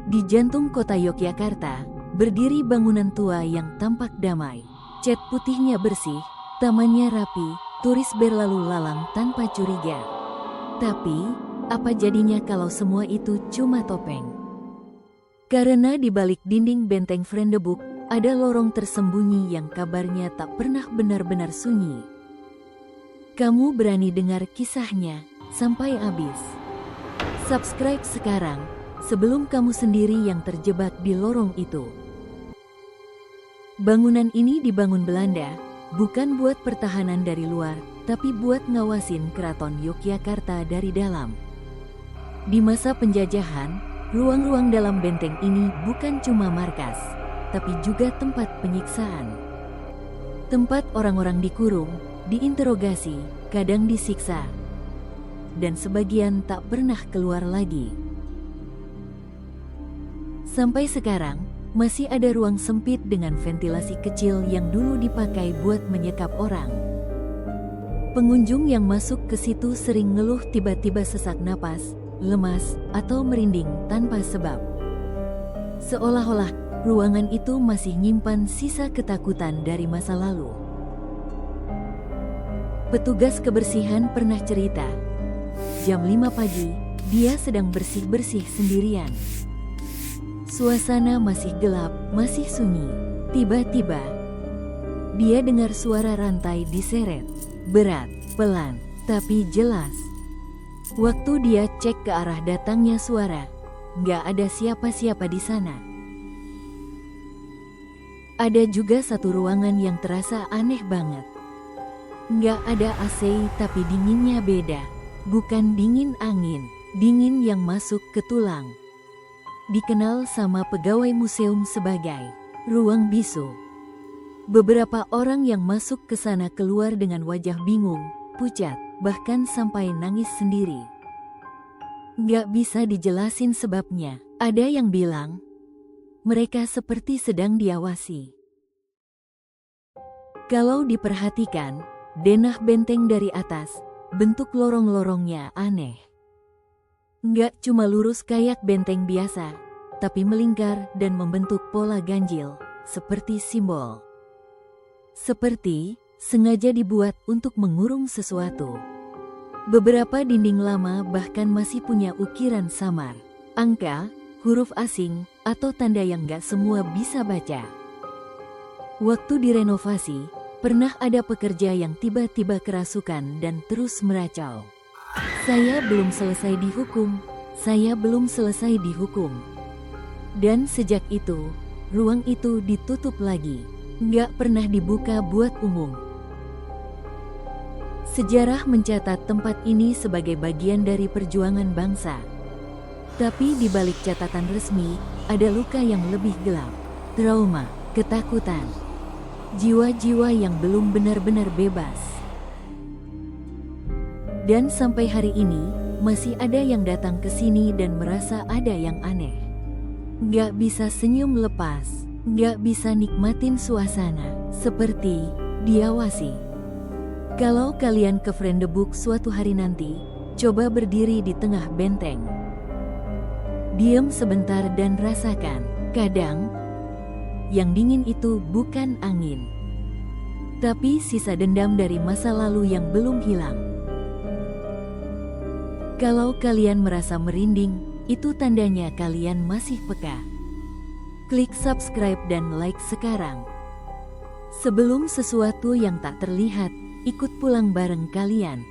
Di jantung kota Yogyakarta, berdiri bangunan tua yang tampak damai. Cat putihnya bersih, tamannya rapi, turis berlalu lalang tanpa curiga. Tapi, apa jadinya kalau semua itu cuma topeng? Karena di balik dinding benteng Vriendeboek, ada lorong tersembunyi yang kabarnya tak pernah benar-benar sunyi. Kamu berani dengar kisahnya sampai habis? Subscribe sekarang, sebelum kamu sendiri yang terjebak di lorong itu. Bangunan ini dibangun Belanda, bukan buat pertahanan dari luar, tapi buat ngawasin keraton Yogyakarta dari dalam. Di masa penjajahan, ruang-ruang dalam benteng ini bukan cuma markas, tapi juga tempat penyiksaan. Tempat orang-orang dikurung, diinterogasi, kadang disiksa, dan sebagian tak pernah keluar lagi. Sampai sekarang, masih ada ruang sempit dengan ventilasi kecil yang dulu dipakai buat menyekap orang. Pengunjung yang masuk ke situ sering ngeluh tiba-tiba sesak napas, lemas, atau merinding tanpa sebab. Seolah-olah ruangan itu masih nyimpan sisa ketakutan dari masa lalu. Petugas kebersihan pernah cerita, jam 5 pagi, dia sedang bersih-bersih sendirian. Suasana masih gelap, masih sunyi. Tiba-tiba, dia dengar suara rantai diseret. Berat, pelan, tapi jelas. Waktu dia cek ke arah datangnya suara, nggak ada siapa-siapa di sana. Ada juga satu ruangan yang terasa aneh banget. Nggak ada AC tapi dinginnya beda. Bukan dingin angin, dingin yang masuk ke tulang. Dikenal sama pegawai museum sebagai ruang bisu. Beberapa orang yang masuk ke sana keluar dengan wajah bingung, pucat, bahkan sampai nangis sendiri. Nggak bisa dijelasin sebabnya. Ada yang bilang, mereka seperti sedang diawasi. Kalau diperhatikan, denah benteng dari atas, bentuk lorong-lorongnya aneh. Nggak cuma lurus kayak benteng biasa, tapi melingkar dan membentuk pola ganjil, seperti simbol. Seperti sengaja dibuat untuk mengurung sesuatu. Beberapa dinding lama bahkan masih punya ukiran samar, angka, huruf asing, atau tanda yang nggak semua bisa baca. Waktu direnovasi, pernah ada pekerja yang tiba-tiba kerasukan dan terus meracau. Saya belum selesai dihukum, saya belum selesai dihukum. Dan sejak itu, ruang itu ditutup lagi, nggak pernah dibuka buat umum. Sejarah mencatat tempat ini sebagai bagian dari perjuangan bangsa. Tapi di balik catatan resmi, ada luka yang lebih gelap, trauma, ketakutan, jiwa-jiwa yang belum benar-benar bebas. Dan sampai hari ini, masih ada yang datang ke sini dan merasa ada yang aneh. Nggak bisa senyum lepas, nggak bisa nikmatin suasana, seperti diawasi. Kalau kalian ke Vriendeboek suatu hari nanti, coba berdiri di tengah benteng. Diam sebentar dan rasakan, kadang, yang dingin itu bukan angin, tapi sisa dendam dari masa lalu yang belum hilang. Kalau kalian merasa merinding, itu tandanya kalian masih peka. Klik subscribe dan like sekarang. Sebelum sesuatu yang tak terlihat, ikut pulang bareng kalian.